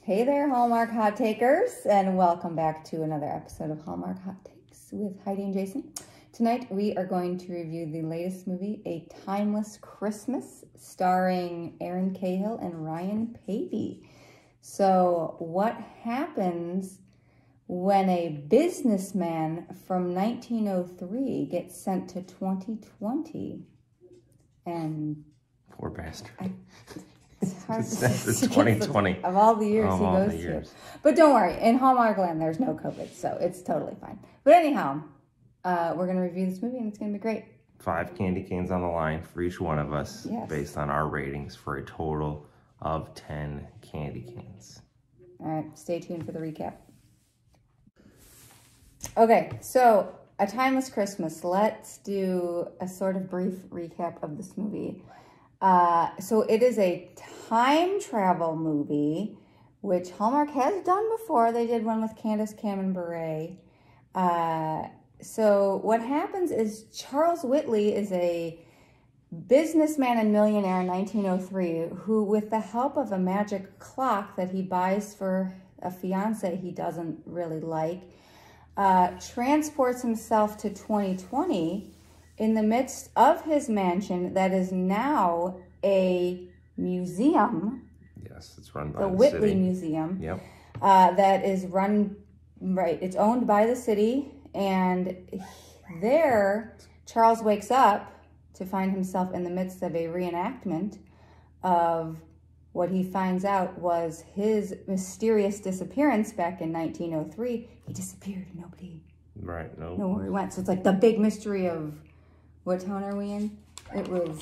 Hey there, Hallmark Hot Takers, and welcome back to another episode of Hallmark Hot Takes with Heidi and Jason. Tonight, we are going to review the latest movie, A Timeless Christmas, starring Erin Cahill and Ryan Paevey. So, what happens when a businessman from 1903 gets sent to 2020? And poor bastard. It's hard to It's 2020. Of all the years he goes through. But don't worry, in Hallmark land, there's no COVID, so it's totally fine. But anyhow, we're going to review this movie, and it's going to be great. 5 candy canes on the line for each one of us, yes, based on our ratings for a total of 10 candy canes. All right, stay tuned for the recap. Okay, so A Timeless Christmas. Let's do a sort of brief recap of this movie. So it is a time travel movie, which Hallmark has done before. They did one with Candace Cameron Bure. So what happens is Charles Whitley is a businessman and millionaire in 1903 who, with the help of a magic clock that he buys for a fiance he doesn't really like, transports himself to 2020 in the midst of his mansion that is now a museum. Yes, it's run by the Whitley city. Museum. Yep. That is run, right, it's owned by the city. And there, Charles wakes up to find himself in the midst of a reenactment of what he finds out was his mysterious disappearance back in 1903. He disappeared. Nobody know where he went. So it's like the big mystery of, what town are we in? It was,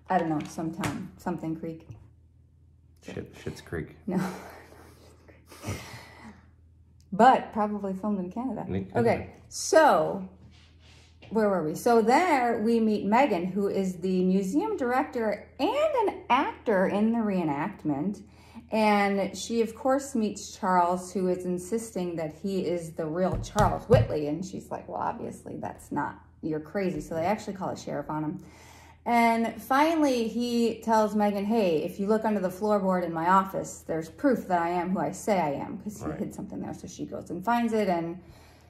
I don't know, some town, something Creek. Schitt's Creek. No. But probably filmed in Canada. Okay, so where were we? So there we meet Megan, who is the museum director and an actor in the reenactment. And she, of course, meets Charles, who is insisting that he is the real Charles Whitley. And she's like, well, obviously that's not, you're crazy. So they actually call a sheriff on him. And finally, he tells Megan, hey, if you look under the floorboard in my office, there's proof that I am who I say I am, because he hid something there. So she goes and finds it, and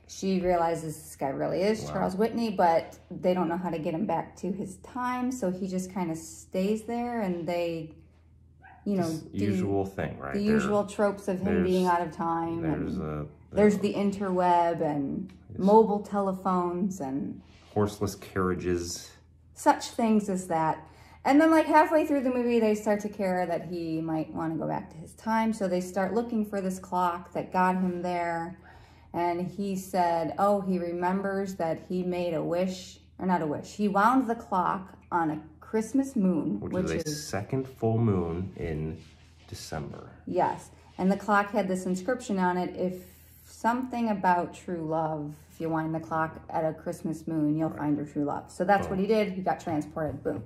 she realizes this guy really is Charles Whitney, but they don't know how to get him back to his time. So he just kind of stays there, and they, you know, do usual thing, right? The usual tropes of him being out of time. There's the interweb and mobile telephones and horseless carriages. Such things as that. And then like halfway through the movie, they start to care that he might want to go back to his time. So they start looking for this clock that got him there. And he said, oh, he remembers that he made a wish, or not a wish. He wound the clock on a Christmas moon. Which is a second full moon in December. Yes. And the clock had this inscription on it, if something about true love, if you wind the clock at a Christmas moon, you'll find your true love. So that's what he did. He got transported, boom.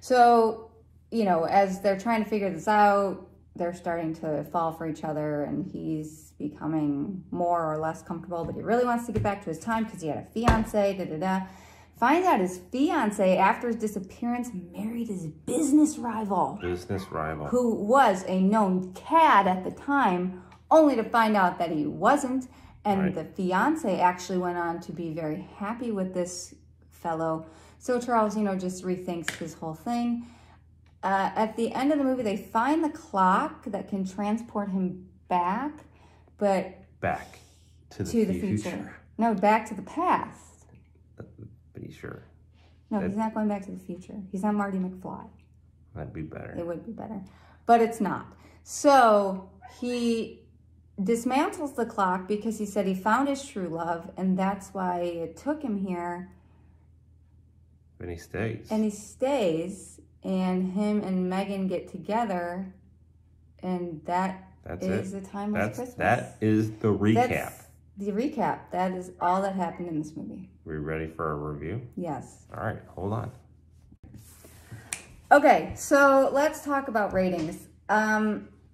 So, you know, as they're trying to figure this out, they're starting to fall for each other, and he's becoming more or less comfortable, but he really wants to get back to his time because he had a fiance, Finds out his fiance, after his disappearance, married his business rival. Who was a known cad at the time, only to find out that he wasn't. And the fiance actually went on to be very happy with this fellow. So Charles, you know, just rethinks his whole thing. At the end of the movie, they find the clock that can transport him back, but... Back to the future. No, back to the past. But he's sure. No, he's not going back to the future. He's not Marty McFly. That'd be better. It would be better. But it's not. So he dismantles the clock because he said he found his true love, and that's why it took him here. And he stays. And him and Megan get together, and that's A Timeless Christmas. That is the recap. That's the recap. That is all that happened in this movie. We ready for a review? Yes. All right, hold on. Okay, so let's talk about ratings.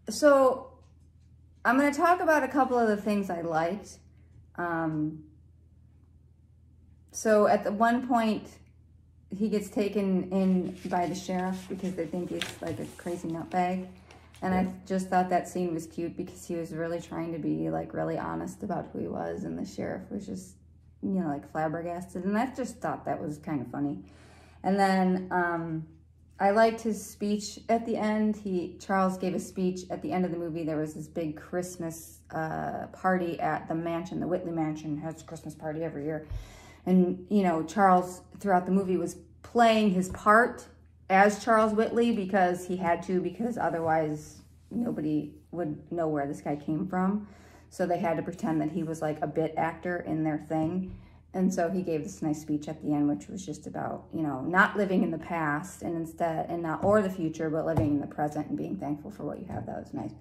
So I'm going to talk about a couple of the things I liked. So at the one point, he gets taken in by the sheriff because they think he's like a crazy nutbag. And I just thought that scene was cute because he was really trying to be like really honest about who he was, and the sheriff was just, you know, like flabbergasted. And I just thought that was kind of funny. And then I liked his speech at the end. Charles gave a speech at the end of the movie. There was this big Christmas party at the mansion. The Whitley Mansion has a Christmas party every year. And, you know, Charles, throughout the movie, was playing his part as Charles Whitley because he had to, because otherwise nobody would know where this guy came from. So they had to pretend that he was like a bit actor in their thing. And so he gave this nice speech at the end, which was just about, you know, not living in the past and instead, and not, or the future, but living in the present and being thankful for what you have. That was nice.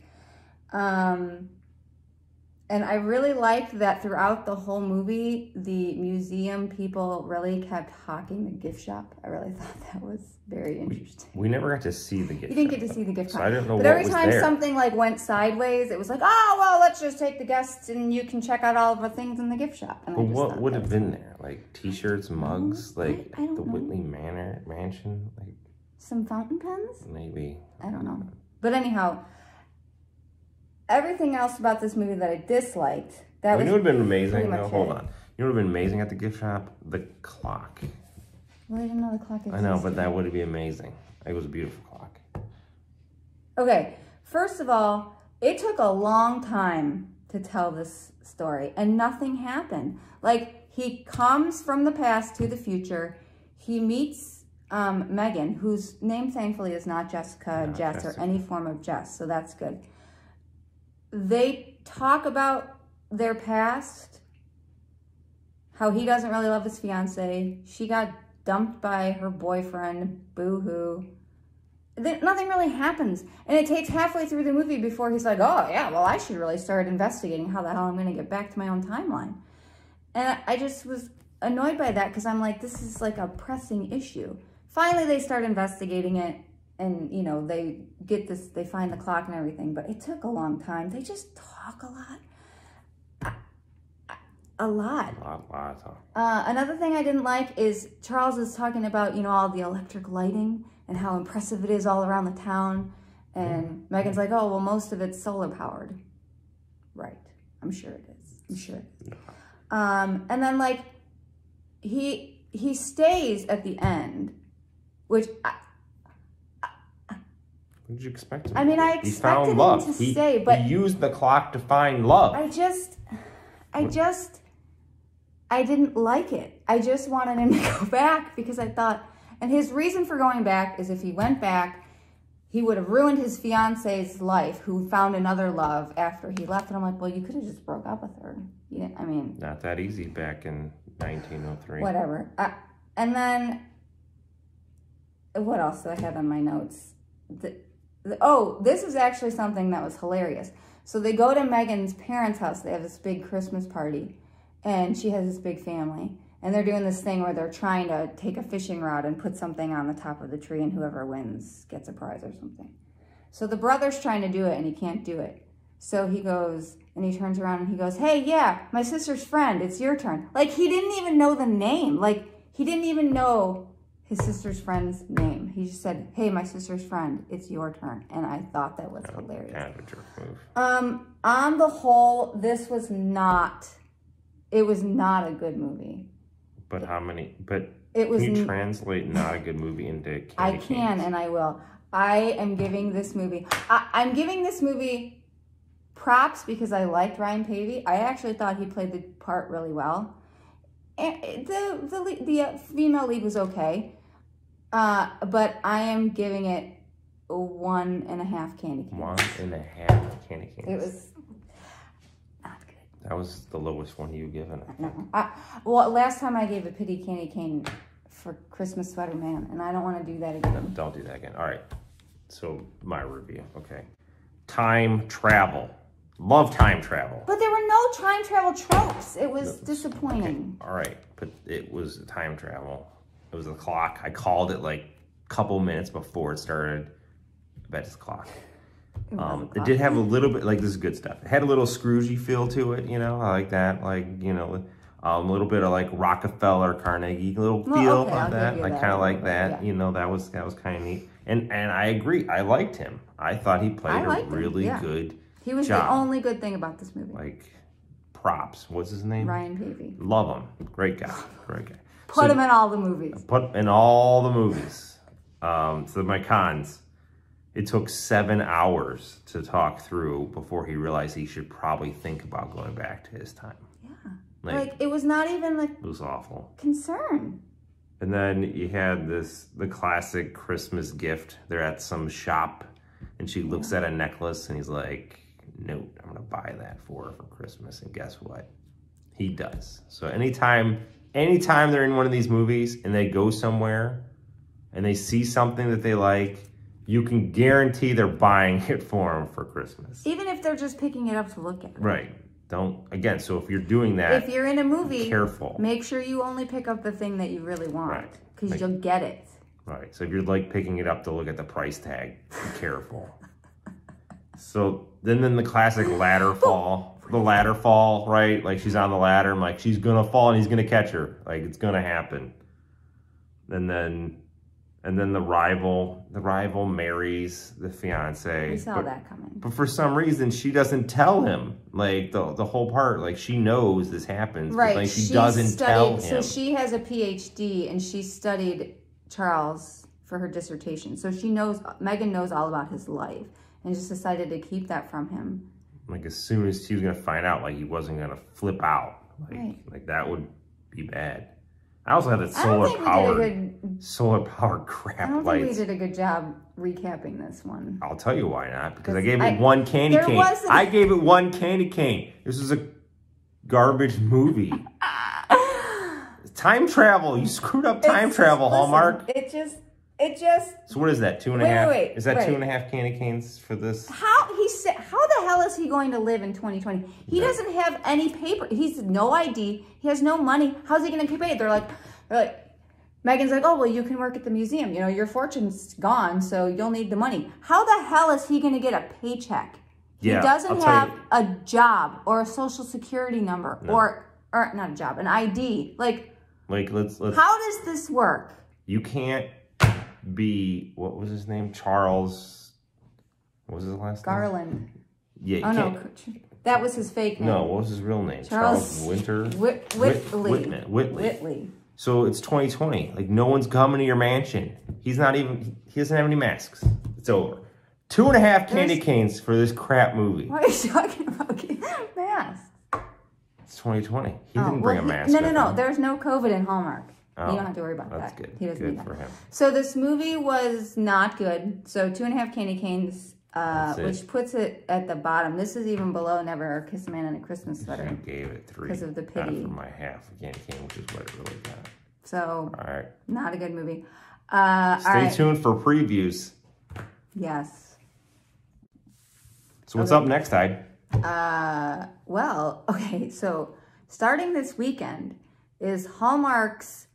And I really liked that throughout the whole movie, the museum people really kept hawking the gift shop. I really thought that was very interesting. We never got to see the gift shop. You didn't get to see the gift shop. So I didn't know but what every was time there. something like went sideways, it was like, oh, well, let's just take the guests and you can check out all of the things in the gift shop. And but what would have been there? Like t-shirts, mugs, like I don't the know. Whitley Mansion? Like some fountain pens? Maybe. I don't know. But anyhow, everything else about this movie that I disliked, that was, you know what would have been amazing? No, hold on. You know what would have been amazing at the gift shop? The clock. Well, I didn't know the clock existed. I know, but that would be amazing. It was a beautiful clock. Okay, first of all, it took a long time to tell this story, and nothing happened. Like, he comes from the past to the future. He meets Megan, whose name, thankfully, is not Jessica, Jess, or any form of Jess, so that's good. They talk about their past, how he doesn't really love his fiance. She got dumped by her boyfriend, boo-hoo. Nothing really happens. And it takes halfway through the movie before he's like, oh, yeah, well, I should really start investigating how the hell I'm going to get back to my own timeline. And I just was annoyed by that because I'm like, this is like a pressing issue. Finally, they start investigating it. And, you know, they get this, they find the clock and everything, but it took a long time. They just talk a lot. A lot. Another thing I didn't like is Charles is talking about, you know, all the electric lighting and how impressive it is all around the town. And Megan's like, oh, well, most of it's solar powered. Right. I'm sure it is. I'm sure it is. And then, like, he stays at the end, which... What did you expect him I mean, to do? I expected him to stay, but... He used the clock to find love. I didn't like it. I just wanted him to go back because I thought... And his reason for going back is if he went back, he would have ruined his fiance's life, who found another love after he left. And I'm like, well, you could have just broke up with her. Yeah, I mean... Not that easy back in 1903. Whatever. And then... What else do I have on my notes? Oh, this is actually something that was hilarious. So they go to Megan's parents' house. They have this big Christmas party. And she has this big family. And they're doing this thing where they're trying to take a fishing rod and put something on the top of the tree, and whoever wins gets a prize or something. So the brother's trying to do it, and he can't do it. So he goes, and he turns around, and he goes, hey, yeah, my sister's friend, it's your turn. Like, he didn't even know the name. Like, he didn't even know his sister's friend's name. He just said, hey, my sister's friend, it's your turn. And I thought that was hilarious. Kind of a jerk move. On the whole, this was not... It was not a good movie. But how many? But it was. Can you translate not a good movie into candy I can, canes? and I will. I am giving this movie. I'm giving this movie props because I liked Ryan Pavey. I actually thought he played the part really well. And the female lead was okay, but I am giving it 1.5 candy canes. 1.5 candy canes. It was. That was the lowest one you've given. No. Well, last time I gave a pity candy cane for Christmas Sweater Man, and I don't want to do that again. Don't do that again. All right. So, my review. Okay. Time travel. Love time travel. But there were no time travel tropes. It was disappointing. Okay. All right. But it was time travel. It was a clock. I called it like a couple minutes before it started. I bet it's a clock. It did have a little bit, like, this is good stuff. It had a little Scroogey feel to it, you know, I like that. Like, you know, A little bit of like Rockefeller, Carnegie, little feel okay, of that. I kind of like that. Yeah. You know, that was kind of neat. And I agree. I liked him. I thought he played a really good He was job. the only good thing about this movie. Like, props. What's his name? Ryan Pavey. Love him. Great guy. Great guy. Put him in all the movies. Put in all the movies. So my cons. It took 7 hours to talk through before he realized he should probably think about going back to his time. Yeah. Like it was not even like... It was awful. Concern. And then you had the classic Christmas gift. They're at some shop and she looks at a necklace and he's like, no, I'm gonna buy that for her for Christmas. And guess what? He does. So anytime they're in one of these movies and they go somewhere and they see something that they like, you can guarantee they're buying it for them for Christmas. Even if they're just picking it up to look at it. Right. Again, so if you're doing that, if you're in a movie, be careful. Make sure you only pick up the thing that you really want. Right. Because you'll get it. Right. So if you're like picking it up to look at the price tag, be careful. So then the classic ladder fall. The ladder fall, right? Like she's on the ladder. I'm like, she's going to fall and he's going to catch her. Like it's going to happen. And then the rival marries the fiance. We saw that coming. But for some reason, she doesn't tell him. Like the whole part, like she knows this happens, right? But like she doesn't tell him. So she has a PhD and she studied Charles for her dissertation. So Megan knows all about his life and just decided to keep that from him. Like as soon as she was gonna find out, like he wasn't gonna flip out. Like that would be bad. I also had that solar powered crap. I don't think we did a good job recapping this one. I'll tell you why not. Because I gave it one candy cane. I gave it one candy cane. This is a garbage movie. Time travel. You screwed up time travel, Hallmark. It just. So what is that? 2.5? Wait, is that 2.5 candy canes for this? How the hell is he going to live in 2020? He doesn't have any paper. He's no ID. He has no money. How's he going to get paid? They're like, Megan's like, oh, well, you can work at the museum. You know, your fortune's gone, so you'll need the money. How the hell is he going to get a paycheck? Yeah, he doesn't have a job or a social security number or not a job, an ID. Like let's. How does this work? You can't be, what was his name? Charles, what was his last Garland. name? Yeah. Oh, no. That was his fake name. No, what was his real name? Charles Winter? Whitley. So it's 2020. Like, no one's coming to your mansion. He doesn't have any masks. It's over. 2.5 candy canes for this crap movie. Why are you talking about masks? It's 2020. He didn't bring a mask. No. There's no COVID in Hallmark. Oh, you don't have to worry about that's that. Good. He doesn't good need that. For him. So this movie was not good. So 2.5 candy canes, which puts it at the bottom. This is even below Never Kiss a Man in a Christmas Sweater. I gave it 3 because of the pity. For my half a candy cane, which is what it really got. So all right, not a good movie. Stay tuned for previews. Yes. So what's up next, Hyde? Well, okay. So starting this weekend is Hallmark's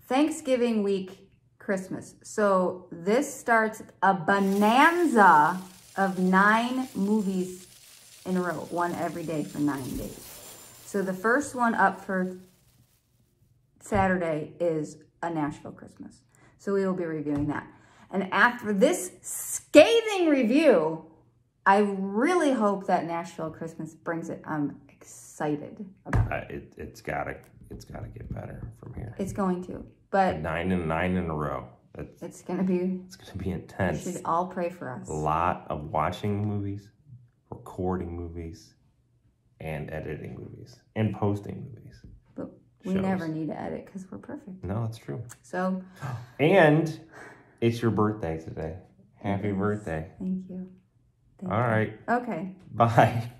Thanksgiving week Christmas. So this starts a bonanza of 9 movies in a row, one every day for 9 days. So the first one up for Saturday is A Nashville Christmas. So we will be reviewing that. And after this scathing review, I really hope that Nashville Christmas brings it. I'm excited about it. It's gotta get better from here. It's going to, but 9 in a row. It's gonna be intense. You should all pray for us. A lot of watching movies, recording movies, and editing movies, and posting movies. But we never need to edit because we're perfect. No, it's true. So, and it's your birthday today. Happy birthday. Thank you. All right. Okay. Bye.